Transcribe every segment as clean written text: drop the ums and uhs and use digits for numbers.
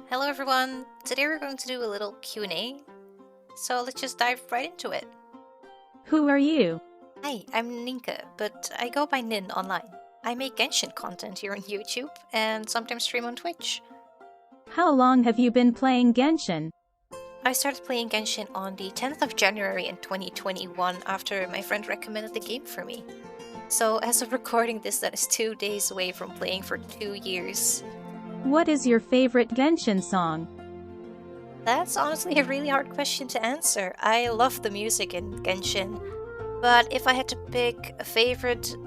Hello everyone! Today we're going to do a little Q&A, so let's just dive right into it. Who are you? Hi, I'm Ninka, but I go by Nin online. I make Genshin content here on YouTube and sometimes stream on Twitch. How long have you been playing Genshin? I started playing Genshin on the 10th of January in 2021 after my friend recommended the game for me. So as of recording this, that is 2 days away from playing for 2 years. What is your favorite Genshin song? That's honestly a really hard question to answer. I love the music in Genshin, but if I had to pick a favorite,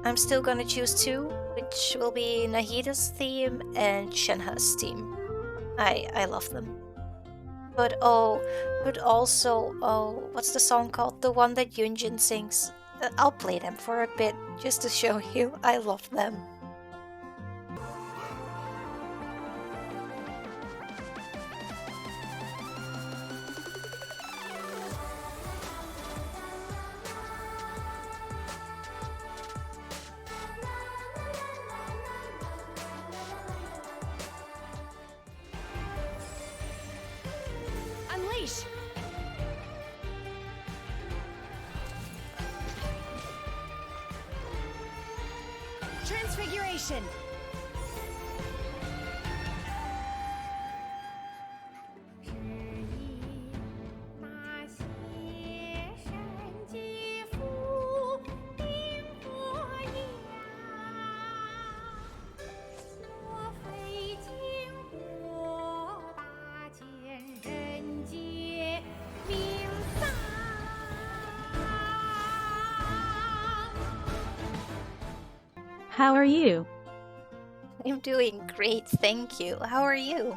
I'm still gonna choose two, which will be Nahida's theme and Shenhe's theme. I love them. But also, what's the song called? The one that Yunjin sings. I'll play them for a bit just to show you I love them. Unleash! Transfiguration! How are you? I'm doing great, thank you. How are you?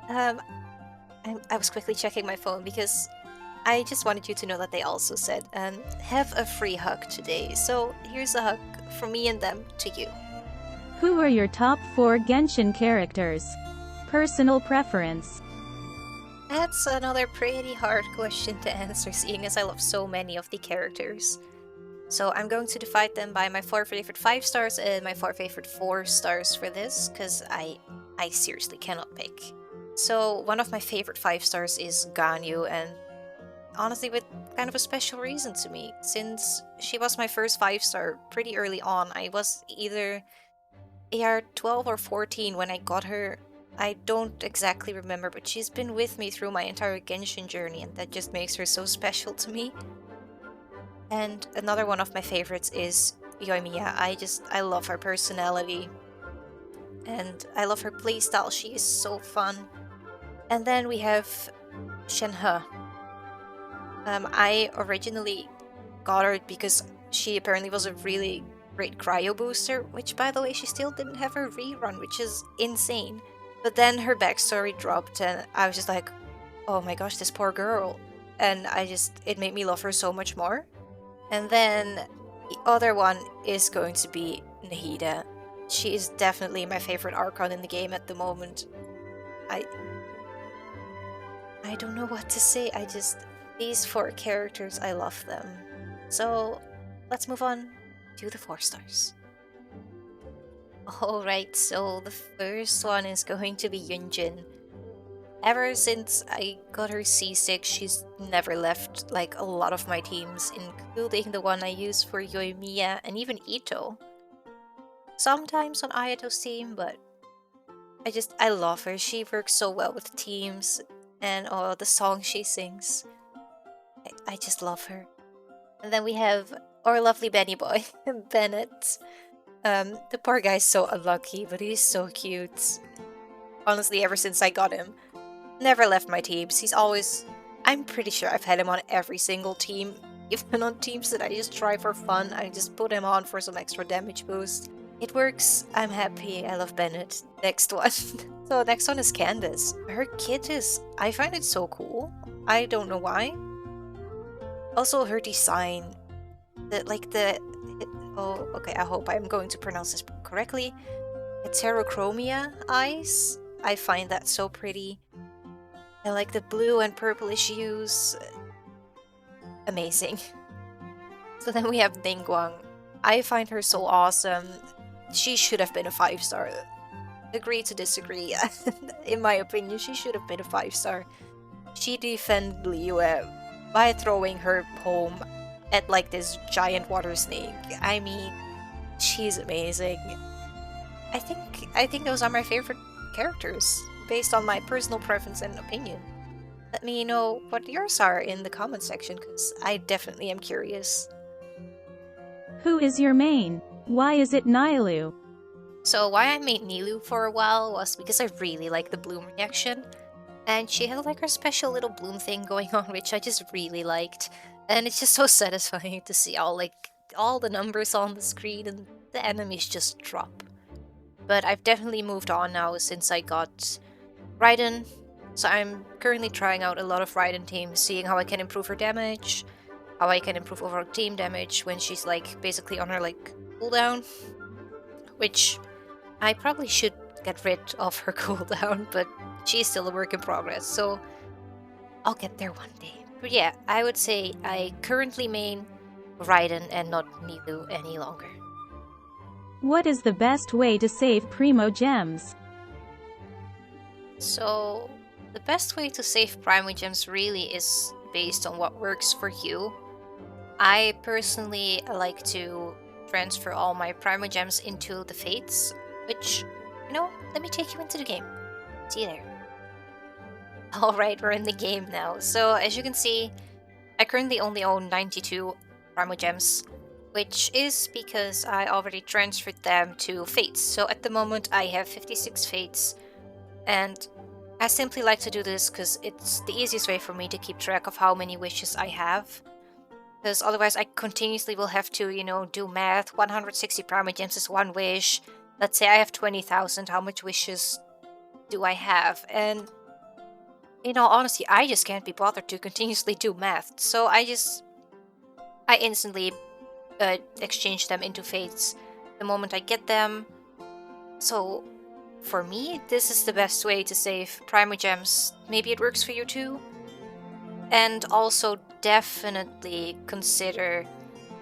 I was quickly checking my phone because I just wanted you to know that they also said, have a free hug today. So here's a hug from me and them to you. Who are your top 4 Genshin characters? Personal preference. That's another pretty hard question to answer, seeing as I love so many of the characters. So I'm going to divide them by my 4 favorite 5 stars and my 4 favorite 4 stars for this, because I seriously cannot pick. So one of my favorite 5 stars is Ganyu, and honestly with kind of a special reason to me, since she was my first 5 star pretty early on. I was either AR 12 or 14 when I got her. I don't exactly remember, but she's been with me through my entire Genshin journey, and that just makes her so special to me. And another one of my favorites is Yoimiya. I love her personality. And I love her playstyle, she is so fun. And then we have Shenhe. I originally got her because she apparently was a really great cryo booster, which by the way, she still didn't have her rerun, which is insane. But then her backstory dropped and I was just like, oh my gosh, this poor girl. And it made me love her so much more. And then the other one is going to be Nahida. She is definitely my favorite Archon in the game at the moment. I don't know what to say. These 4 characters, I love them. So let's move on to the 4 stars. Alright, so the first one is going to be Yunjin. Ever since I got her C6, she's never left like a lot of my teams, including the one I use for Yoimiya and even Ito. Sometimes on Ayato's team, but I love her. She works so well with teams, and oh, the song she sings. I just love her. And then we have our lovely Benny boy, Bennett. The poor guy's so unlucky, but he's so cute. Honestly, ever since I got him, never left my teams. I'm pretty sure I've had him on every single team. Even on teams that I just try for fun, I just put him on for some extra damage boost. It works, I'm happy, I love Bennett. Next one. So next one is Candace. Her kit I find it so cool. I don't know why. Also her design. Oh, okay, I hope I'm going to pronounce this correctly. Heterochromia eyes. I find that so pretty. I like the blue and purplish hues. Amazing. So then we have Ningguang. I find her so awesome. She should have been a 5 star. agree to disagree. In my opinion, she should have been a 5-star. She defended Liu by throwing her home at like this giant water snake. I mean, she's amazing. I think those are my favorite characters based on my personal preference and opinion. Let me know what yours are in the comment section because I definitely am curious. Who is your main? Why is it Nilou? So why I made Nilou for a while was because I really like the bloom reaction. And she had like her special little bloom thing going on, which I just really liked. And it's just so satisfying to see all the numbers on the screen and the enemies just drop. But I've definitely moved on now since I got Raiden. So I'm currently trying out a lot of Raiden teams, seeing how I can improve her damage, how I can improve overall team damage when she's like basically on her like cooldown, which I probably should get rid of her cooldown, but she's still a work in progress, so I'll get there one day. But yeah, I would say I currently main Raiden and not Nilou any longer. What is the best way to save Primogems? So, the best way to save Primogems really is based on what works for you. I personally like to transfer all my Primogems into the Fates, which, let me take you into the game. See you there. Alright, we're in the game now. So, as you can see, I currently only own 92 Primogems, which is because I already transferred them to Fates. So at the moment I have 56 Fates, and I simply like to do this because it's the easiest way for me to keep track of how many wishes I have. Because otherwise I continuously will have to, do math. 160 Primogems is one wish. Let's say I have 20,000, how much wishes do I have? And in all honesty, I just can't be bothered to continuously do math. So I instantly exchange them into Fates the moment I get them. So for me, this is the best way to save Primogems. Maybe it works for you too. And also definitely consider,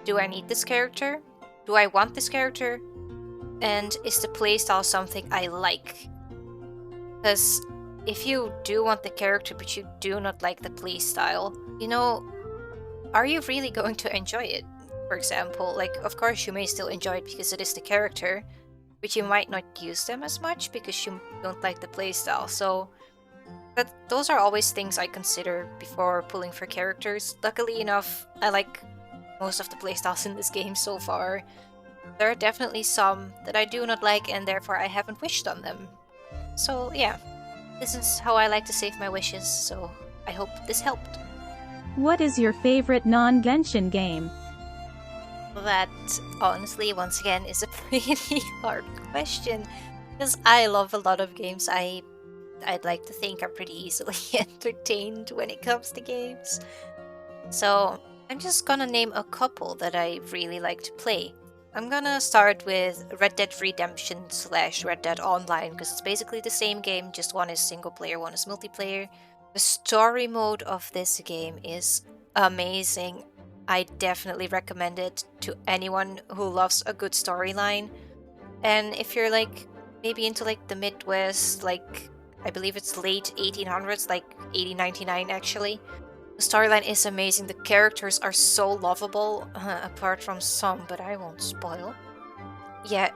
do I need this character? Do I want this character? And is the playstyle something I like? Because if you do want the character but you do not like the playstyle, are you really going to enjoy it? For example, of course you may still enjoy it because it is the character, but you might not use them as much because you don't like the playstyle. So those are always things I consider before pulling for characters. Luckily enough, I like most of the playstyles in this game so far. There are definitely some that I do not like and therefore I haven't wished on them. So yeah, this is how I like to save my wishes, so I hope this helped. What is your favorite non-Genshin game? That, honestly, once again, is a pretty hard question, because I love a lot of games. I'd like to think I'm pretty easily entertained when it comes to games. So I'm just gonna name a couple that I really like to play. I'm gonna start with Red Dead Redemption / Red Dead Online, because it's basically the same game, just one is single player, one is multiplayer. The story mode of this game is amazing. I definitely recommend it to anyone who loves a good storyline. And if you're maybe into the Midwest, I believe it's late 1800s, 1899 actually. The storyline is amazing. The characters are so lovable, apart from some, but I won't spoil. Yeah,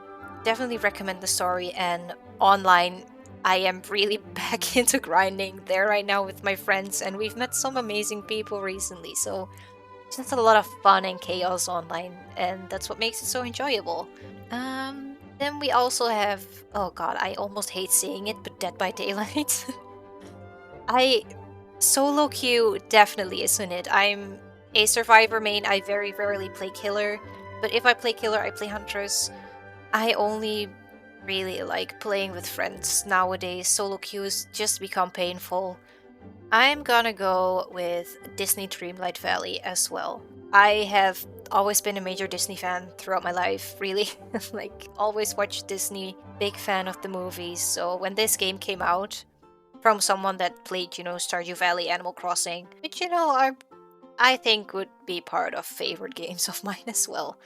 definitely recommend the story. And online, I am really back into grinding there right now with my friends, and we've met some amazing people recently. So it's just a lot of fun and chaos online, and that's what makes it so enjoyable. Then we also have, oh god, I almost hate saying it, but Dead by Daylight. Solo queue definitely isn't it. I'm a survivor main. I very rarely play killer, but if I play killer, I play hunters. I only really like playing with friends nowadays. Solo queues just become painful. I'm gonna go with Disney Dreamlight Valley as well. I have always been a major Disney fan throughout my life, really. Always watched Disney, big fan of the movies. So when this game came out, from someone that played, Stardew Valley, Animal Crossing, which, I think would be part of favorite games of mine as well.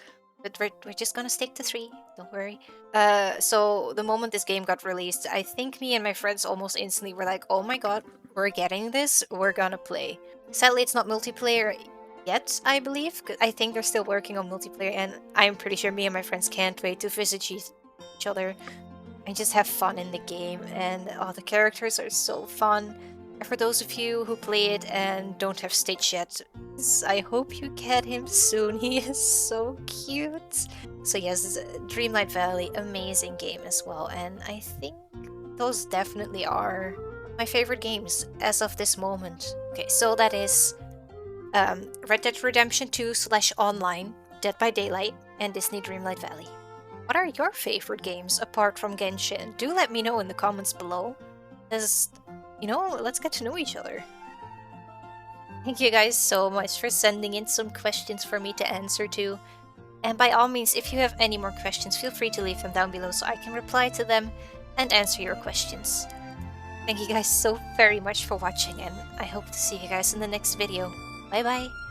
but we're just gonna stick to 3. Don't worry. So the moment this game got released, I think me and my friends almost instantly were like, "Oh my god, we're getting this. We're gonna play." Sadly, it's not multiplayer yet, I believe. I think they're still working on multiplayer, and I'm pretty sure me and my friends can't wait to visit each other and just have fun in the game. And oh, the characters are so fun. And for those of you who play it and don't have Stitch yet, I hope you get him soon. He is so cute. So yes, Dreamlight Valley, amazing game as well. And I think those definitely are my favorite games as of this moment. Okay, so that is Red Dead Redemption 2/online, Dead by Daylight, and Disney Dreamlight Valley. What are your favorite games apart from Genshin? Do let me know in the comments below. Just, let's get to know each other. Thank you guys so much for sending in some questions for me to answer to. And by all means, if you have any more questions, feel free to leave them down below so I can reply to them and answer your questions. Thank you guys so very much for watching, and I hope to see you guys in the next video. Bye bye!